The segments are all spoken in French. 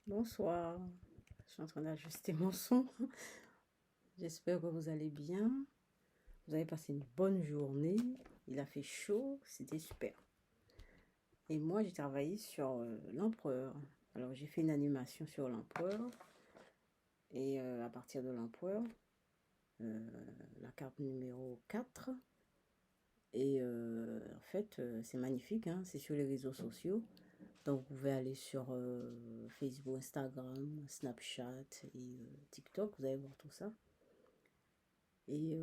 Bonsoir, je suis en train d'ajuster mon son. J'espère que vous allez bien. Vous avez passé une bonne journée. Il a fait chaud, c'était super. Et moi, j'ai travaillé sur l'empereur. Alors, j'ai fait une animation sur l'empereur. Et à partir de l'empereur, la carte numéro 4. Et en fait, c'est magnifique, hein, c'est sur les réseaux sociaux. Donc, vous pouvez aller sur Facebook, Instagram, Snapchat et TikTok. Vous allez voir tout ça. Et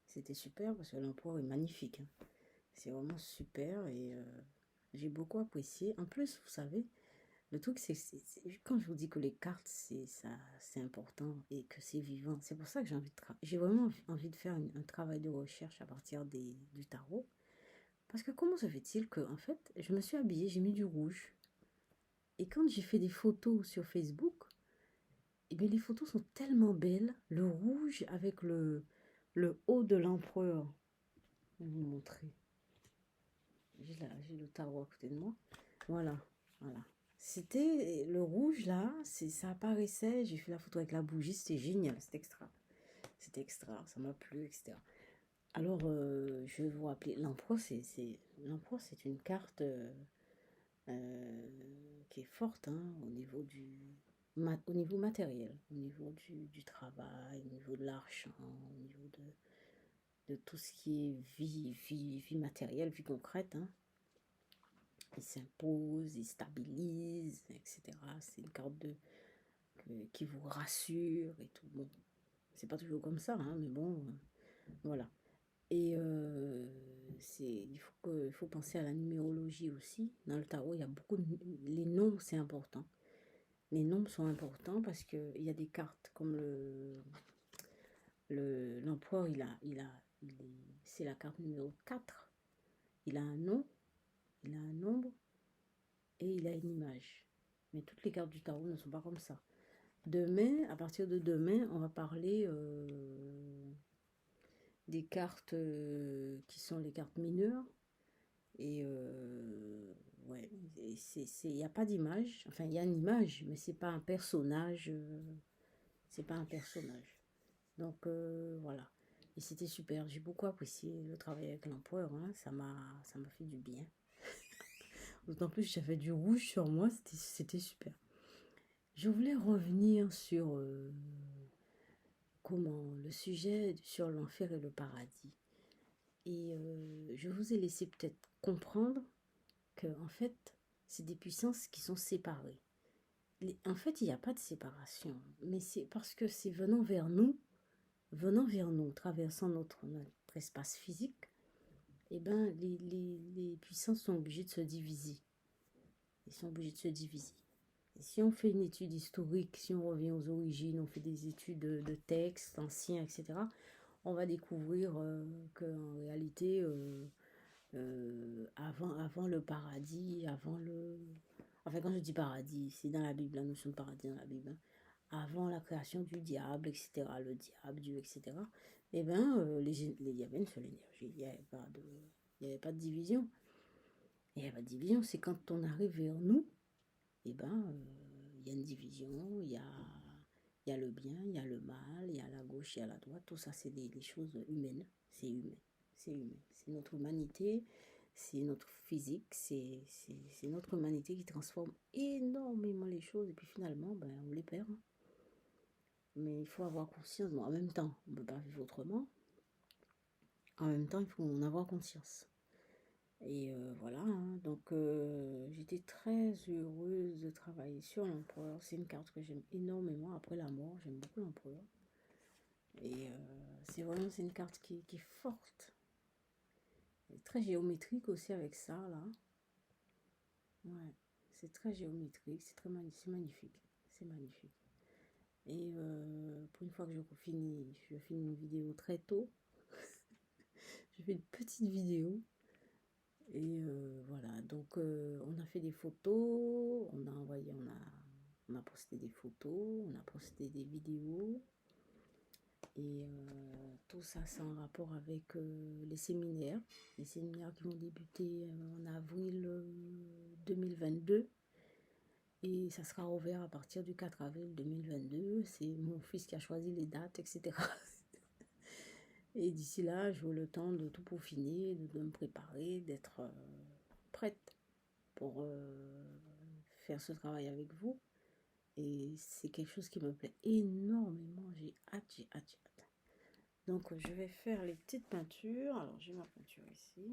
c'était super parce que l'emploi est magnifique, hein. C'est vraiment super et j'ai beaucoup apprécié. En plus, vous savez, le truc, quand je vous dis que les cartes, c'est ça, c'est important et que c'est vivant. C'est pour ça que j'ai vraiment envie de faire un travail de recherche à partir du tarot. Parce que comment se fait-il que, en fait, je me suis habillée, j'ai mis du rouge. Et quand j'ai fait des photos sur Facebook, eh bien, les photos sont tellement belles. Le rouge avec le haut de l'empereur. Je vais vous montrer. J'ai le tarot à côté de moi. Voilà, voilà. C'était le rouge là, ça apparaissait. J'ai fait la photo avec la bougie, c'était génial, c'était extra. C'était extra, ça m'a plu, etc. Alors, je vais vous rappeler, l'empereur, c'est une carte euh, qui est forte, hein, au niveau matériel, au niveau du travail, au niveau de l'argent, au niveau de tout ce qui est vie matérielle, vie concrète, hein. Il s'impose, il stabilise, etc. C'est une carte qui vous rassure et tout. Bon, c'est pas toujours comme ça, hein, mais bon, voilà. Et il faut penser à la numérologie aussi. Dans le tarot, il y a les nombres, c'est important. Les nombres sont importants parce qu'il y a des cartes comme l'empereur, c'est la carte numéro 4. Il a un nom, il a un nombre et il a une image. Mais toutes les cartes du tarot ne sont pas comme ça. Demain, à partir de demain, on va parler des cartes qui sont les cartes mineures. Et ouais, il n'y a pas d'image. Enfin, il y a une image, mais c'est pas un personnage. C'est pas un personnage. Donc voilà. Et c'était super. J'ai beaucoup apprécié le travail avec l'empereur, hein. Ça m'a fait du bien. D'autant plus que j'avais du rouge sur moi. C'était super. Je voulais revenir sur le sujet sur l'enfer et le paradis. Et je vous ai laissé peut-être comprendre que, en fait, c'est des puissances qui sont séparées. En fait, il n'y a pas de séparation, mais c'est parce que c'est venant vers nous, traversant notre espace physique, eh ben, les puissances sont obligées de se diviser. Ils sont obligés de se diviser. Et si on fait une étude historique, si on revient aux origines, on fait des études de textes anciens, etc., on va découvrir qu'en réalité, avant le paradis, Enfin, quand je dis paradis, c'est dans la Bible, la notion de paradis dans la Bible, hein. Avant la création du diable, etc., le diable, Dieu, etc., eh bien, il y avait une seule énergie, il n'y avait pas de division. Il n'y a pas de division, c'est quand on arrive vers nous, eh ben, il y a une division, il y a le bien, il y a le mal, il y a la gauche, il y a la droite, tout ça, c'est des choses humaines, c'est humain, c'est humain, c'est notre humanité, c'est notre physique, c'est notre humanité qui transforme énormément les choses, et puis finalement, ben, on les perd, hein. Mais il faut avoir conscience, bon, en même temps, on ne peut pas vivre autrement, en même temps, il faut en avoir conscience. Et voilà, hein. Donc j'étais très heureuse de travailler sur l'empereur. C'est une carte que j'aime énormément. Après la mort, j'aime beaucoup l'empereur. Et c'est une carte qui est forte. Elle est très géométrique aussi avec ça, là. Ouais, c'est très géométrique, c'est magnifique. C'est magnifique. Et pour une fois que je finis une vidéo très tôt. Je fais une petite vidéo. Et voilà, donc on a fait des photos, on a posté des photos, on a posté des vidéos. Et tout ça, c'est en rapport avec les séminaires qui vont débuter en avril 2022. Et ça sera ouvert à partir du 4 avril 2022. C'est mon fils qui a choisi les dates, etc. Et d'ici là, j'aurai le temps de tout peaufiner, de me préparer, d'être prête pour faire ce travail avec vous. Et c'est quelque chose qui me plaît énormément. J'ai hâte, j'ai hâte, j'ai hâte. Donc, je vais faire les petites peintures. Alors, j'ai ma peinture ici.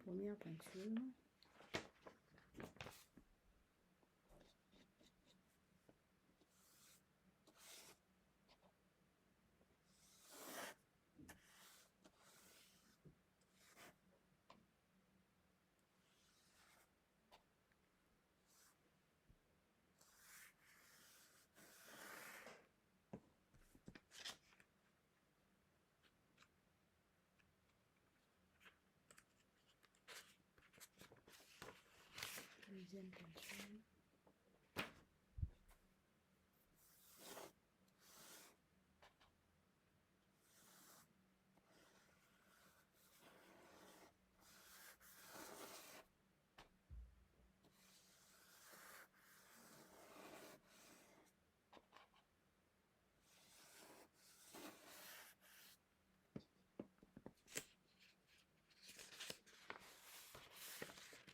Première peinture. Deuxième peinture.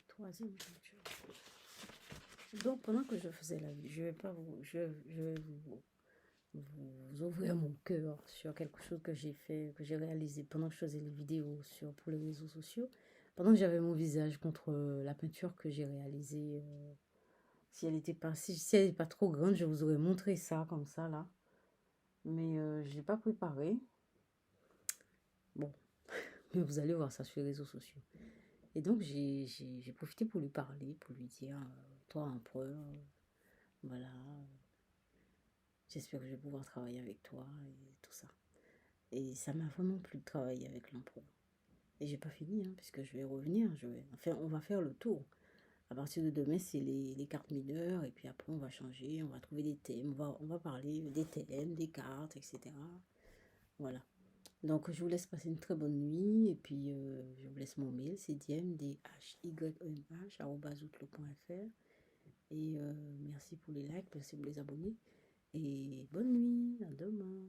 Troisième peinture. Donc, pendant que je faisais la vie, je vais pas vous, je vais vous ouvrir mon cœur sur quelque chose que j'ai fait, que j'ai réalisé pendant que je faisais les vidéos pour les réseaux sociaux. Pendant que j'avais mon visage contre la peinture que j'ai réalisée, si elle n'est pas trop grande, je vous aurais montré ça comme ça là. Mais je l'ai pas préparé. Bon, mais vous allez voir ça sur les réseaux sociaux. Et donc j'ai profité pour lui parler, pour lui dire, toi empereur, voilà, j'espère que je vais pouvoir travailler avec toi et tout ça. Et ça m'a vraiment plu de travailler avec l'empereur. Et j'ai pas fini, hein, puisque je vais revenir. Enfin, on va faire le tour. À partir de demain, c'est les cartes mineures. Et puis après, on va changer. On va trouver des thèmes. On va parler des thèmes, des cartes, etc. Voilà. Donc, je vous laisse passer une très bonne nuit. Et puis, je vous laisse mon mail. C'est dmdhyenh@outlook.fr. Et merci pour les likes. Merci pour les abonnés. Et bonne nuit. À demain.